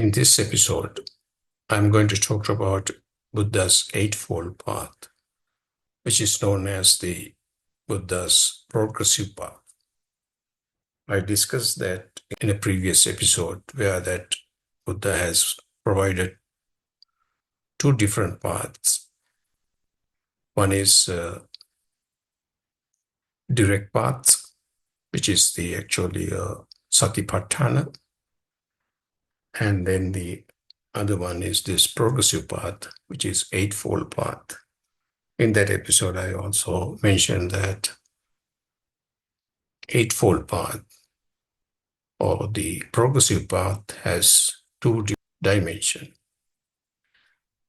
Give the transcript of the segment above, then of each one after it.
In this episode, I'm going to talk about Buddha's Eightfold Path, which is known as the Buddha's progressive path. I discussed that in a previous episode where that Buddha has provided two different paths. One is direct path, which is the actually Satipatthana, and then the other one is this progressive path, which is Eightfold Path. In that episode, I also mentioned that Eightfold Path or the progressive path has two dimensions.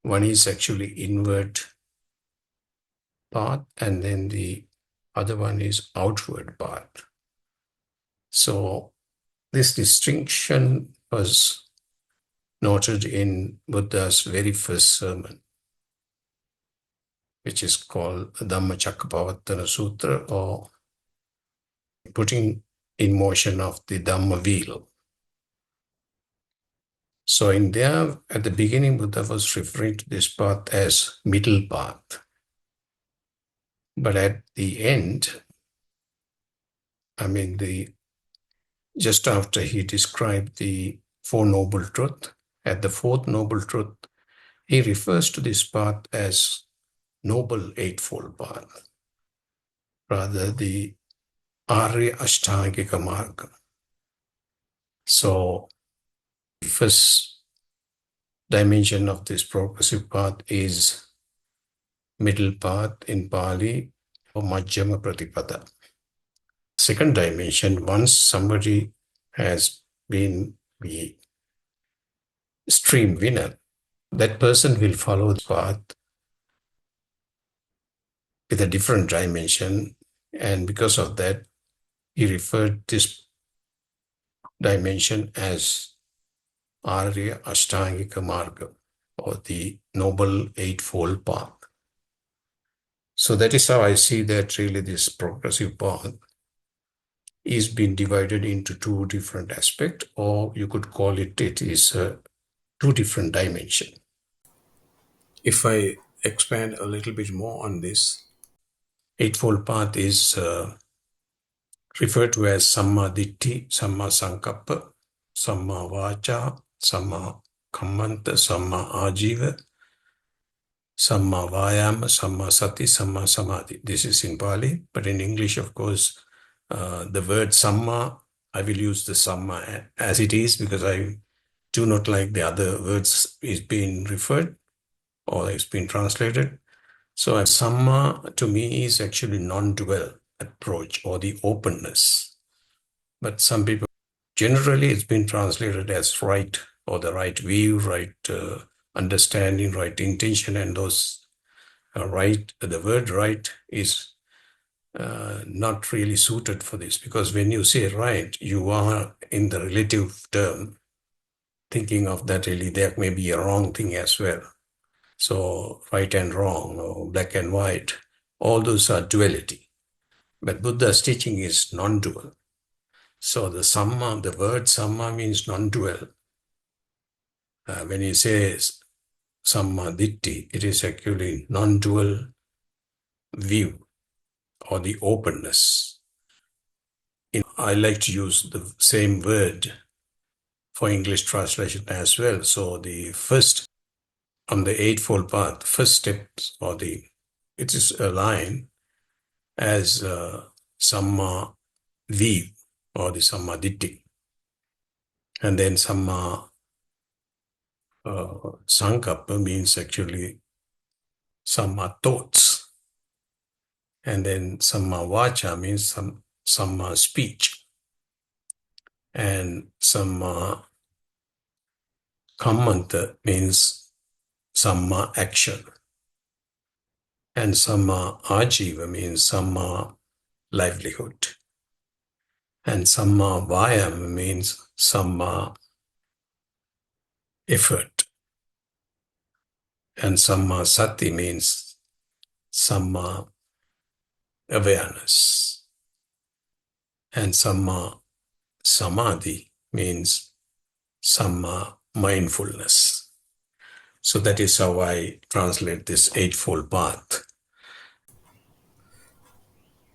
One is actually inward path, and then the other one is outward path. So this distinction was noted in Buddha's very first sermon, which is called Dhamma Chakkapavattana Sutra, or putting in motion of the Dhamma wheel. So in there, at the beginning, Buddha was referring to this path as middle path. But at the end, just after he described the Four Noble Truths, at the fourth Noble Truth, he refers to this path as Noble Eightfold Path, rather the Arya Ashtangika Marga. So the first dimension of this progressive path is middle path in Pali, or Majjhima Pratipada. Second dimension, once somebody has been the stream winner, that person will follow the path with a different dimension, and because of that, he referred this dimension as Arya Ashtangika Marga, or the Noble Eightfold Path. So that is how I see that really this progressive path is being divided into two different aspects, or you could call it is two different dimensions. If I expand a little bit more on this, Eightfold Path is referred to as Samma Ditti, Samma Sankappa, Samma Vacha, Samma Kammanta, Samma Ajiva, Samma Vayama, Samma Sati, Samma Samadhi. This is in Pali, but in English, of course, the word Samma, I will use the Samma as it is, because I do not like the other words is being referred or it's been translated. So Samma to me is actually non-dual approach, or the openness. But some people, generally it's been translated as right, or the right view, right understanding, right intention, and those right, the word right is not really suited for this, because when you say right, you are in the relative term thinking of that really there may be a wrong thing as well. So right and wrong, or black and white, all those are duality. But Buddha's teaching is non-dual. So the Samma, the word Samma means non-dual. When he says Samma Ditti, it is actually non-dual view, or the openness. I like to use the same word for English translation as well. So the first, on the Eightfold Path, first steps, or it is a line as Samma view, or the Samma Ditti. And then Samma Sankappa means actually Samma thoughts. And then Samma Vacha means Samma speech. And Samma Kammanta means Samma action. And Samma Ajiva means Samma livelihood. And Samma Vayama means Samma effort. And Samma Sati means Samma awareness. And Samma Samadhi means Samma mindfulness. So that is how I translate this Eightfold Path.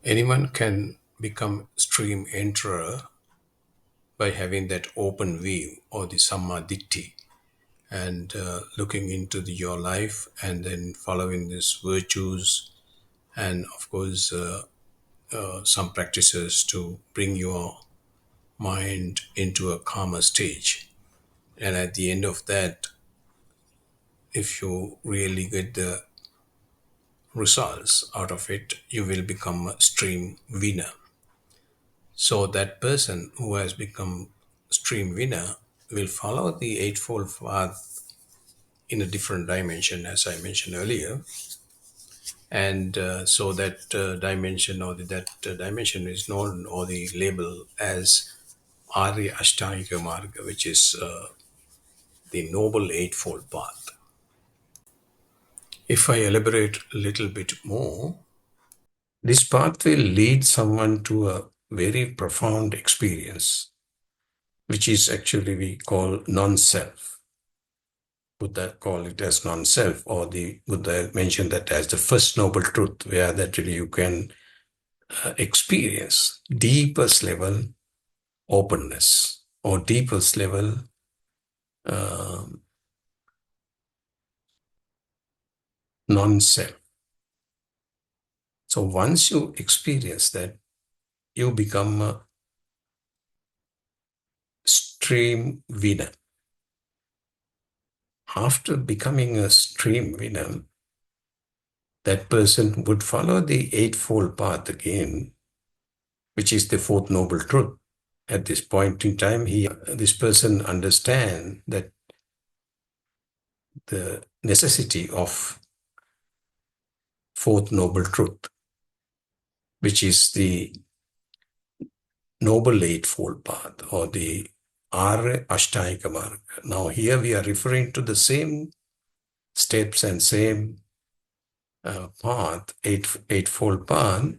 Anyone can become stream enterer by having that open view or the Sammaditthi and looking into your life and then following these virtues and of course some practices to bring your mind into a calmer stage. And at the end of that, if you really get the results out of it, you will become a stream winner. So that person who has become stream winner will follow the Eightfold Path in a different dimension, as I mentioned earlier. And so that dimension or that dimension is known or the label as Arya Ashtanga Marga, which is the Noble Eightfold Path. If I elaborate a little bit more, this path will lead someone to a very profound experience, which is actually we call non-self. Buddha call it as non-self, or the Buddha mentioned that as the first noble truth, where that really you can experience deepest level openness or deepest level non-self. So once you experience that, you become a stream winner. After becoming a stream winner, that person would follow the Eightfold Path again, which is the fourth noble truth. At this point in time, this person understands that the necessity of fourth noble truth, which is the Noble Eightfold Path or the Arya Ashtanga Marga. Now here we are referring to the same steps and same path, Eightfold Path,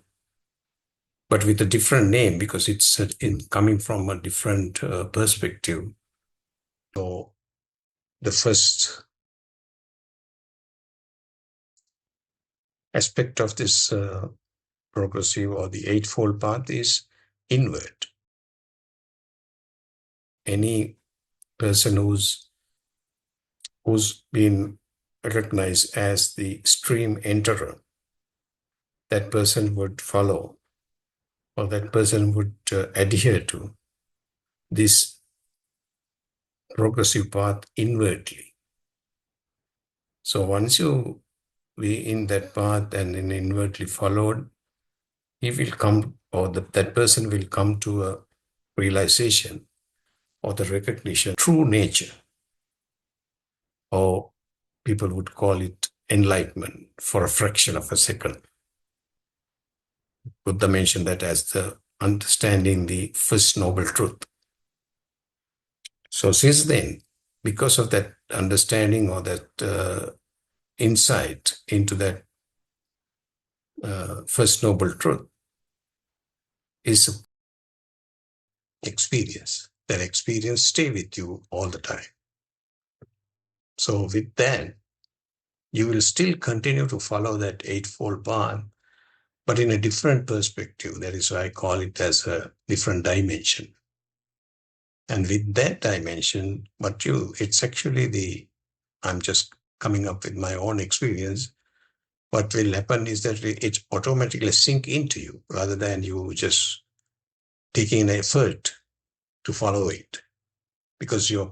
but with a different name because it's coming from a different perspective. So the first aspect of this progressive or the Eightfold Path is inward. Any person who's been recognized as the stream enterer, that person would follow or that person would adhere to this progressive path inwardly. So once you be in that path and then inwardly followed, he will come or that person will come to a realization or the recognition true nature, or people would call it enlightenment for a fraction of a second. Buddha mentioned that as the understanding the first noble truth. So since then, because of that understanding or that insight into that first noble truth is experience. That experience stay with you all the time. So with that, you will still continue to follow that Eightfold Path, but in a different perspective. That is why I call it as a different dimension. And with that dimension, it's actually I'm just coming up with my own experience. What will happen is that it automatically sink into you rather than you just taking an effort to follow it. Because your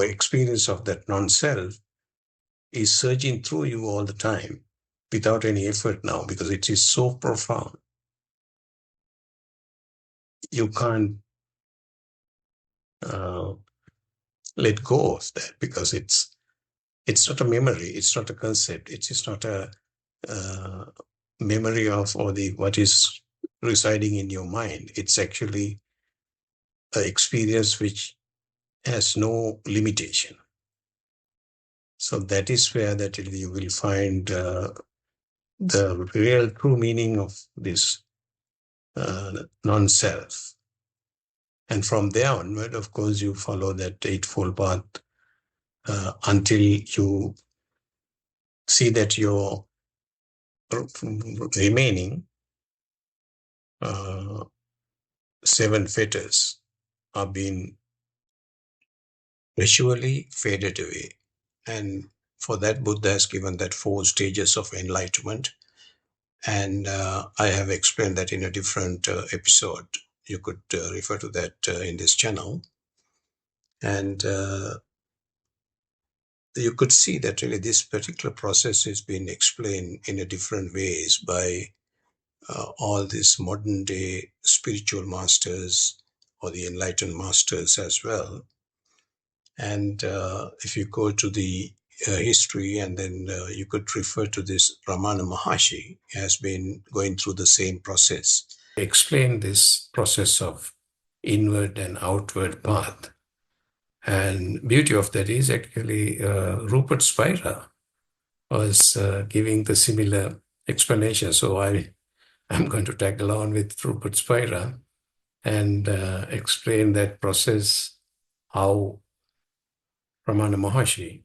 experience of that non-self is surging through you all the time without any effort now, because it is so profound. You can't let go of that because it's not a memory, it's not a concept, it is not a memory of what is residing in your mind. It's actually an experience which has no limitation. So that is where that you will find the real true meaning of this non-self. And from there onward, of course, you follow that Eightfold Path until you see that your remaining 7 fetters are being visually faded away. And for that, Buddha has given that 4 stages of enlightenment. And I have explained that in a different episode. You could refer to that in this channel. And you could see that really this particular process is being explained in a different ways by all these modern day spiritual masters or the enlightened masters as well. And if you go to the history, and then you could refer to this Ramana Maharshi has been going through the same process. Explain this process of inward and outward path. And beauty of that is actually Rupert Spira was giving the similar explanation. So I'm going to tag along with Rupert Spira and explain that process, how Ramana Maharshi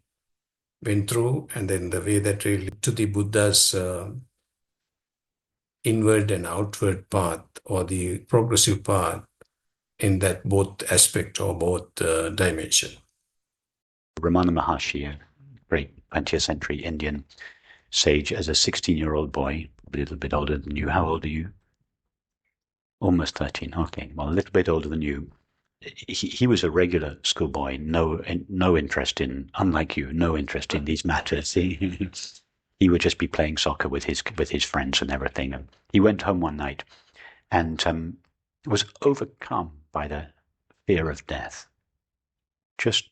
went through, and then the way that really to the Buddha's inward and outward path, or the progressive path in that both aspect or both dimension. Ramana Maharshi, a great 20th century Indian sage, as a 16-year-old boy, a little bit older than you. How old are you? Almost 13. Okay, well, a little bit older than you. He was a regular schoolboy, no interest in, unlike you, no interest in these matters. He would just be playing soccer with his friends and everything. And he went home one night and was overcome by the fear of death. Just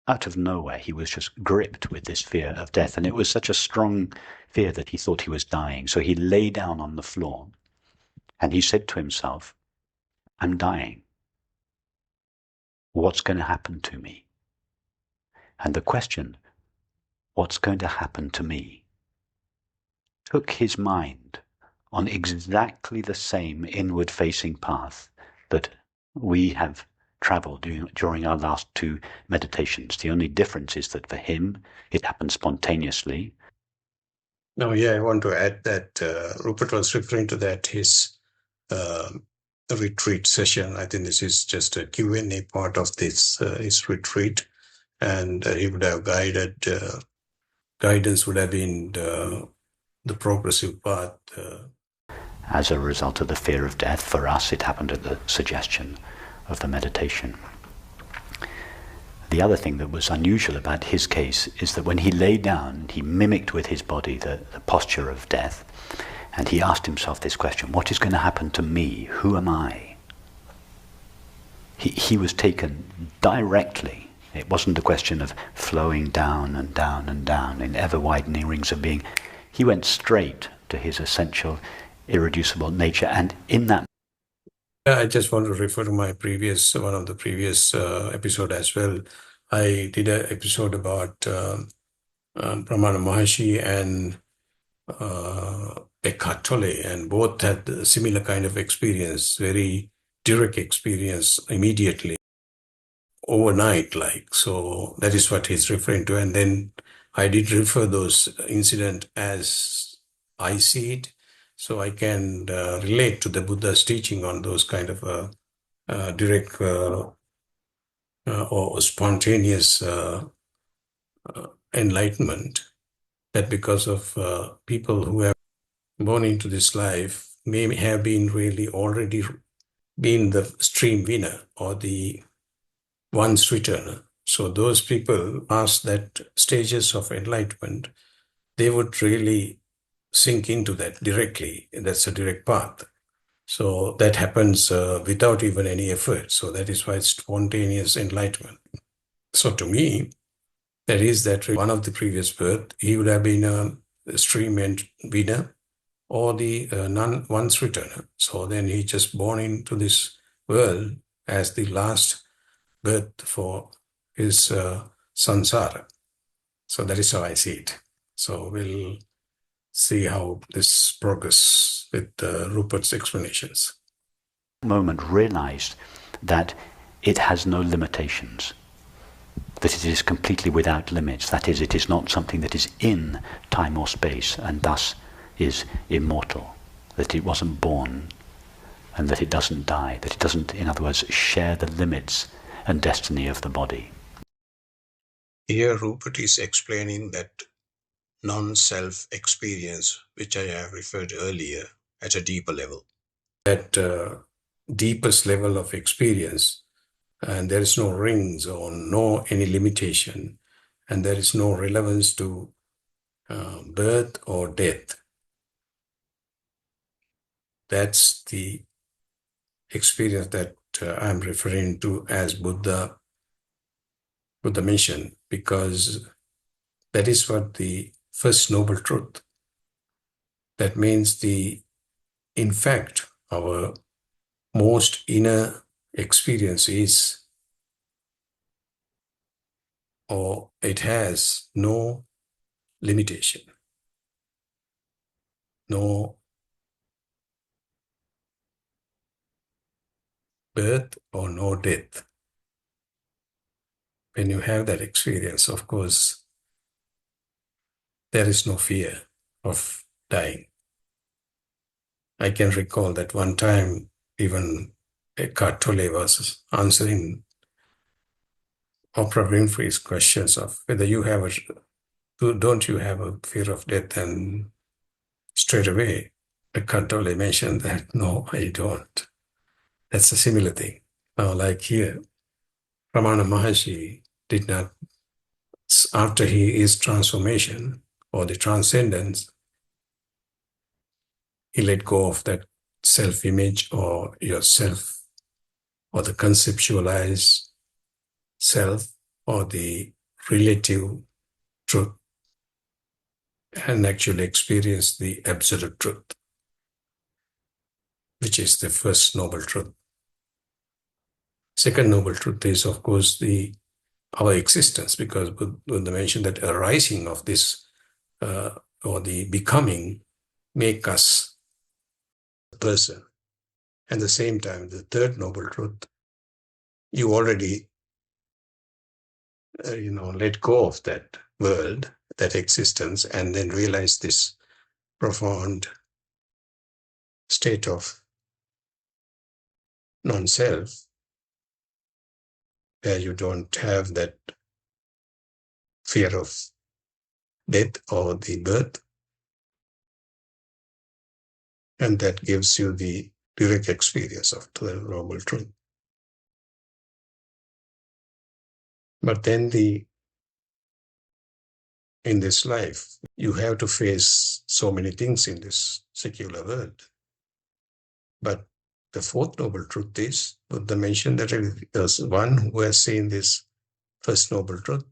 out of nowhere, he was just gripped with this fear of death. And it was such a strong fear that he thought he was dying. So he lay down on the floor and he said to himself, I'm dying. What's going to happen to me? And the question, what's going to happen to me, took his mind on exactly the same inward-facing path that we have traveled during our last 2 meditations. The only difference is that for him, it happened spontaneously. Now, I want to add that Rupert was referring to that his retreat session. I think this is just a Q&A part of this his retreat, and he would have guidance would have been the progressive path. As a result of the fear of death, for us, it happened at the suggestion of the meditation. The other thing that was unusual about his case is that when he lay down, he mimicked with his body the posture of death, and he asked himself this question, what is going to happen to me? Who am I? He was taken directly. It wasn't a question of flowing down and down and down in ever-widening rings of being. He went straight to his essential, irreducible nature, and in that... I just want to refer to my one of the previous episode as well. I did an episode about Ramana Maharshi and Eckhart Tolle, and both had a similar kind of experience, very direct experience immediately, overnight, like. So that is what he's referring to. And then I did refer those incidents as I see it, so I can relate to the Buddha's teaching on those kind of direct or spontaneous enlightenment, that because of people who have born into this life may have been really already been the stream winner or the once returner. So those people past that stages of enlightenment, they would really sink into that directly. That's a direct path. So that happens without even any effort. So that is why it's spontaneous enlightenment. So to me, that is that one of the previous birth, he would have been a stream winner or the once returner. So then he just born into this world as the last birth for his samsara. So that is how I see it. So we'll see how this progress with Rupert's explanations. Moment realized that it has no limitations. that it is completely without limits. That is, it is not something that is in time or space and thus is immortal, that it wasn't born and that it doesn't die, that it doesn't, in other words, share the limits and destiny of the body. Here Rupert is explaining that non-self experience, which I have referred earlier, at a deeper level. That deepest level of experience, and there is no rings or no any limitation, and there is no relevance to birth or death. That's the experience that I'm referring to as Buddha mentioned, because that is what the first noble truth. That means in fact, our most inner experience is, or it has no limitation, no birth or no death. When you have that experience, of course, there is no fear of dying. I can recall that one time, even Eckhart Tolle was answering Oprah Winfrey's questions of whether don't you have a fear of death? And straight away, Eckhart Tolle mentioned that, no, I don't. That's a similar thing. Now, like here, Ramana Maharshi did not, after his transformation or the transcendence, he let go of that self-image or yourself or the conceptualized self or the relative truth and actually experience the absolute truth, which is the first noble truth. Second noble truth is, of course, our existence, because Buddha mentioned that arising of this or the becoming make us a person. At the same time, the third noble truth, you already let go of that world, that existence, and then realize this profound state of non-self, where you don't have that fear of death or the birth, and that gives you the direct experience of the noble truth. But then in this life, you have to face so many things in this secular world. But the fourth noble truth is, Buddha mentioned that there's one who has seen this first noble truth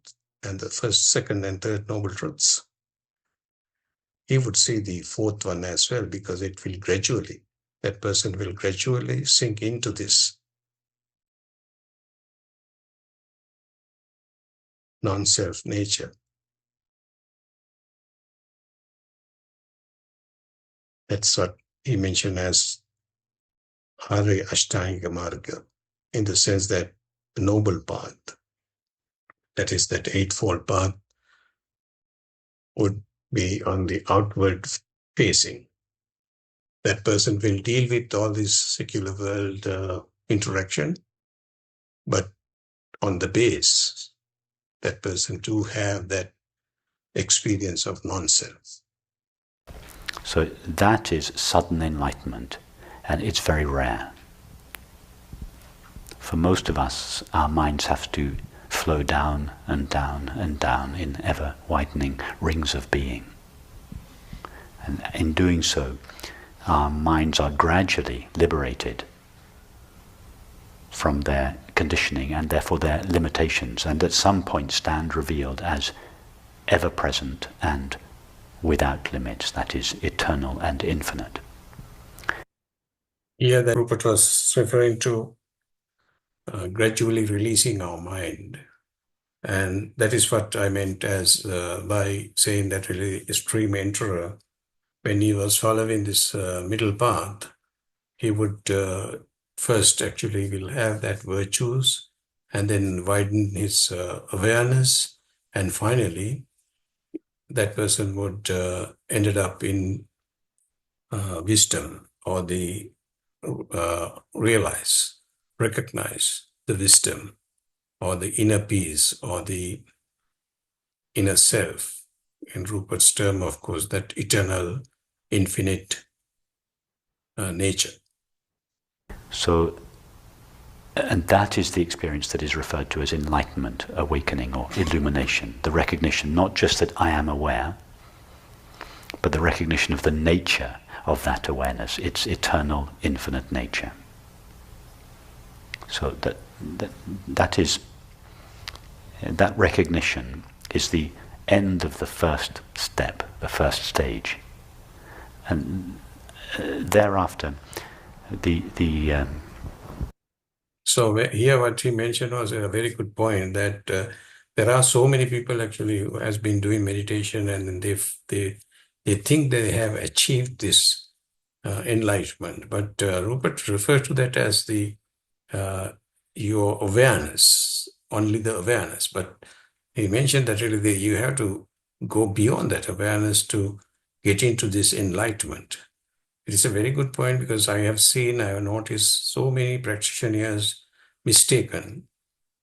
and the first, second, and third noble truths. He would see the fourth one as well, because that person will gradually sink into this non-self nature. That's what he mentioned as Arya Ashtanga Marga, in the sense that the noble path, that is that Eightfold Path, would be on the outward facing. That person will deal with all this secular world interaction, but on the base, that person too have that experience of non-self. So that is sudden enlightenment, and it's very rare. For most of us, our minds have to flow down and down and down in ever-widening rings of being. And in doing so, our minds are gradually liberated from their conditioning and therefore their limitations, and at some point stand revealed as ever-present and without limits, that is, eternal and infinite. Here that Rupert was referring to gradually releasing our mind. And that is what I meant as by saying that really extreme enterer, when he was following this middle path, he would first actually will have that virtues and then widen his awareness, and finally that person would ended up in wisdom, or the recognize the wisdom, or the inner peace, or the inner self. In Rupert's term, of course, that eternal, infinite nature. So, and that is the experience that is referred to as enlightenment, awakening, or illumination. The recognition, not just that I am aware, but the recognition of the nature of that awareness, its eternal, infinite nature. So that recognition is the end of the first step, the first stage, and thereafter, So here what he mentioned was a very good point, that there are so many people actually who has been doing meditation, and they think they have achieved this enlightenment. But Rupert refers to that as the your awareness, only the awareness. But he mentioned that really you have to go beyond that awareness to get into this enlightenment. It is a very good point, because I have noticed so many practitioners mistaken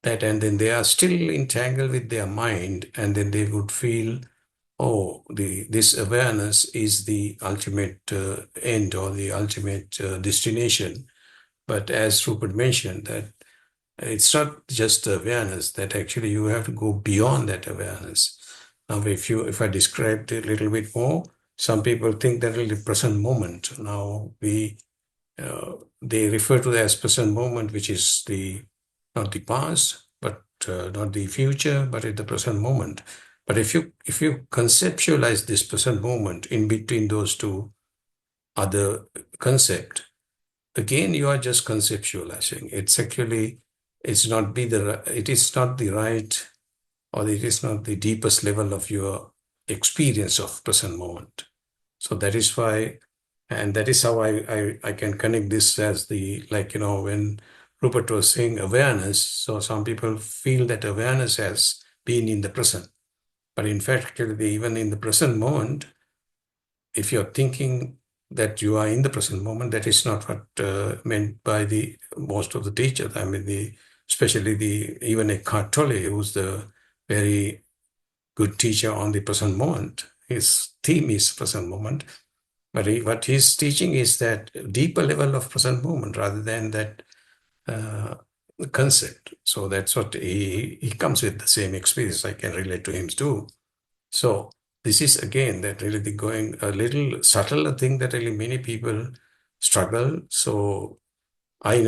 that, and then they are still entangled with their mind, and then they would feel, oh, this awareness is the ultimate end, or the ultimate destination. But as Rupert mentioned, that it's not just awareness, that actually you have to go beyond that awareness. Now, if I describe it a little bit more, some people think that is the present moment. Now they refer to that as present moment, which is not the past, but not the future, but in the present moment. But if you conceptualize this present moment in between those two other concepts, again you are just conceptualizing. It is not the right, or it is not the deepest level of your experience of present moment. So that is why, and that is how I can connect this as when Rupert was saying awareness. So some people feel that awareness has been in the present. But in fact, actually, even in the present moment, if you're thinking that you are in the present moment, that is not what meant by the most of the teachers. I mean, especially even Eckhart Tolle, who's the very good teacher on the present moment. His theme is present moment. But what he's teaching is that deeper level of present moment rather than that concept. So that's what he comes with, the same experience. I can relate to him too. So this is again that really going a little subtler thing that really many people struggle. So I'm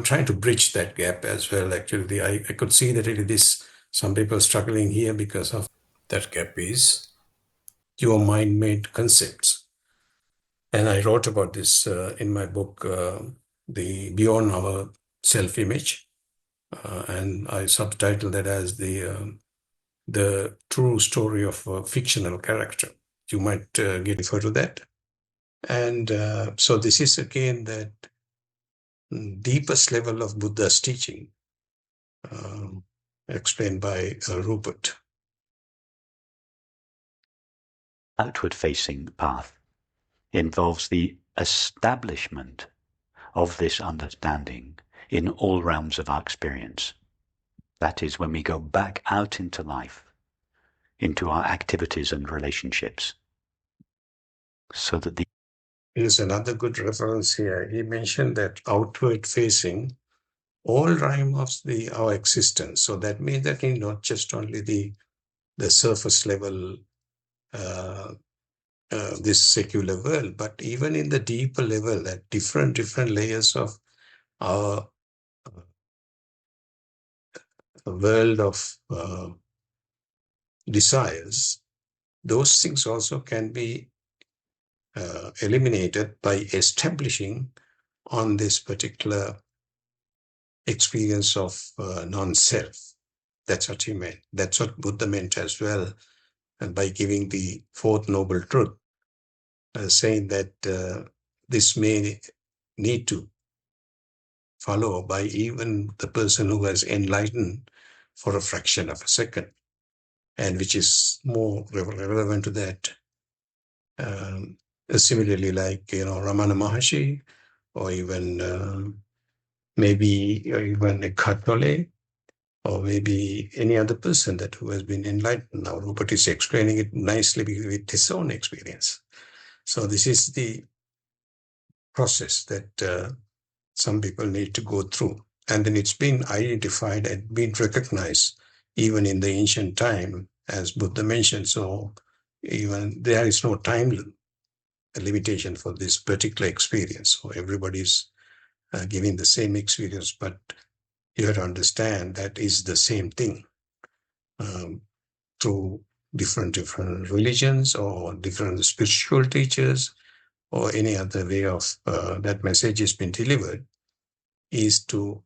trying to bridge that gap as well. Actually, I could see that really some people struggling here because of that gap is your mind-made concepts. And I wrote about this in my book, The Beyond Our Self-Image, and I subtitled that as the true story of a fictional character. You might get refer to that. And so this is again that deepest level of Buddha's teaching, explained by Rupert. outward-facing path involves the establishment of this understanding in all realms of our experience. That is, when we go back out into life, into our activities and relationships, so that Here's another good reference here. He mentioned that outward facing all realms of our existence. So that means that not just only the surface level, this secular world, but even in the deeper level, that different layers of our world of desires, those things also can be eliminated by establishing on this particular experience of non-self. That's what he meant. That's what Buddha meant as well, and by giving the fourth noble truth, saying that this may need to follow by even the person who has enlightened for a fraction of a second, and which is more relevant to that. Similarly, like, Ramana Maharshi, or even maybe even a Tolle, or maybe any other person that who has been enlightened. Now, Rupert is explaining it nicely with his own experience. So this is the process that some people need to go through. And then it's been identified and been recognized even in the ancient time, as Buddha mentioned. So even there is no time limitation for this particular experience. So everybody's giving the same experience, but you have to understand that is the same thing through different religions or different spiritual teachers or any other way of that message has been delivered, is to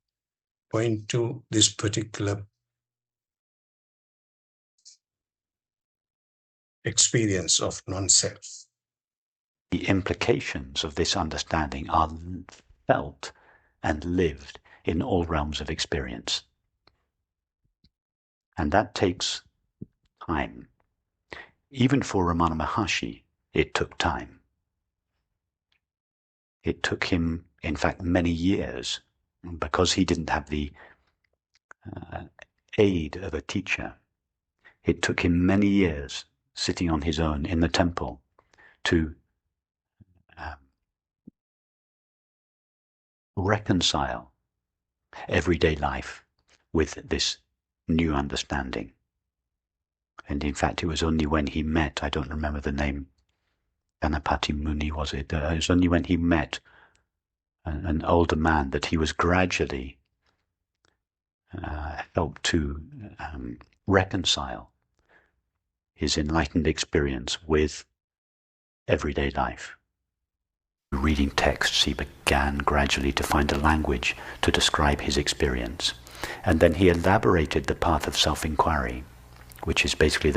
point to this particular experience of non-self. The implications of this understanding are felt and lived in all realms of experience. And that takes time. Even for Ramana Maharshi, it took time. It took him, in fact, many years, because he didn't have the aid of a teacher. It took him many years sitting on his own in the temple to reconcile everyday life with this new understanding. And in fact, it was only when he met, I don't remember the name, Ganapati Muni, was it? It was only when he met an older man that he was gradually helped to reconcile his enlightened experience with everyday life. Reading texts, he began gradually to find a language to describe his experience. And then he elaborated the path of self-inquiry, which is basically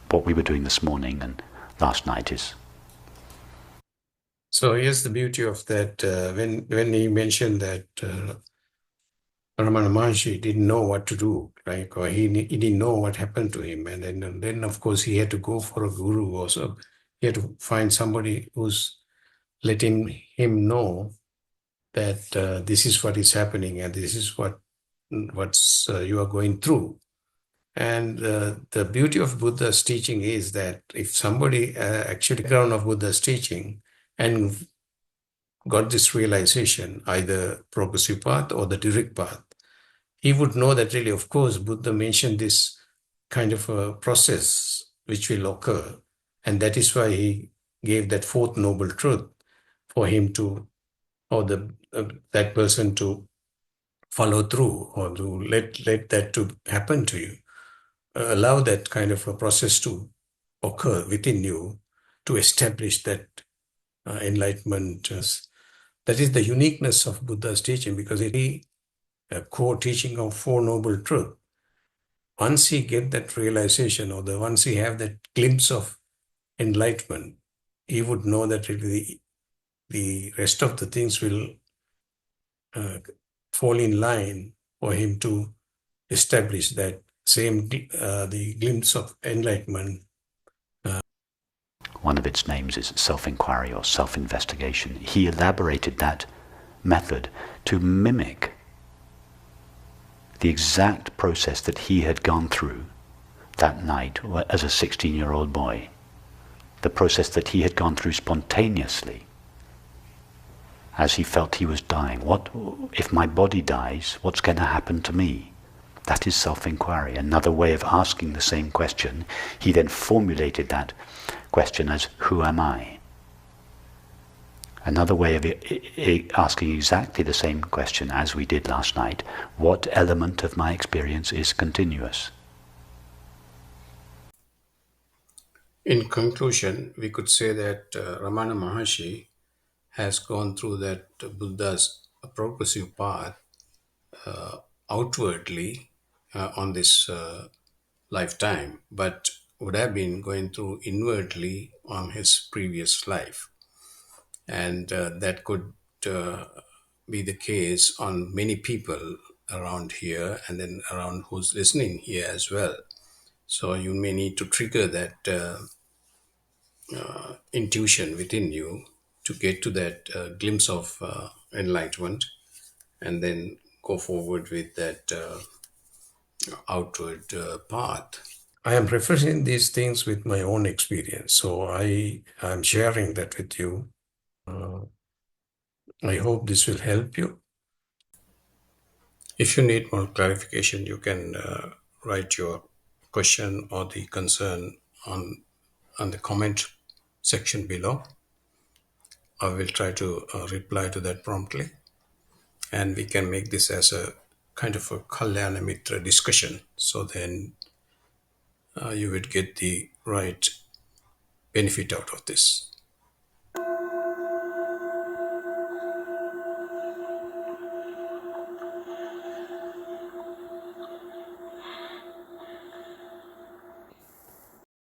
what we were doing this morning and last night is. So here's the beauty of that. When he mentioned that Ramana Maharshi didn't know what to do, like, or he didn't know what happened to him, and then of course he had to go for a guru also. He had to find somebody who's letting him know that this is what is happening and this is what's you are going through. And the beauty of Buddha's teaching is that if somebody actually ground of Buddha's teaching and got this realization, either progressive path or the direct path, he would know that really, of course, Buddha mentioned this kind of a process which will occur. And that is why he gave that fourth noble truth for him to, or that person to follow through, or to let that to happen to you. Allow that kind of a process to occur within you to establish that enlightenment. That is the uniqueness of Buddha's teaching, because it is a core teaching of Four Noble Truths. Once he get that realization, or once he have that glimpse of enlightenment, he would know that the rest of the things will fall in line for him to establish that same the glimpse of enlightenment. One of its names is self-inquiry or self-investigation. He elaborated that method to mimic the exact process that he had gone through that night as a 16-year-old boy, the process that he had gone through spontaneously as he felt he was dying. What if my body dies? What's going to happen to me? That is self-inquiry. Another way of asking the same question. He then formulated that question as, who am I? Another way of asking exactly the same question as we did last night. What element of my experience is continuous? In conclusion, we could say that Ramana Maharshi has gone through that Buddha's progressive path outwardly on this lifetime, but would have been going through inwardly on his previous life. And that could be the case on many people around here and then around who's listening here as well. So you may need to trigger that intuition within you to get to that glimpse of enlightenment and then go forward with that outward path. I am referencing these things with my own experience, so I am sharing that with you. I hope this will help you. If you need more clarification, you can write your question or the concern on the comment section below. I will try to reply to that promptly, and we can make this as a kind of a Kalyana Mitra discussion. So then you would get the right benefit out of this.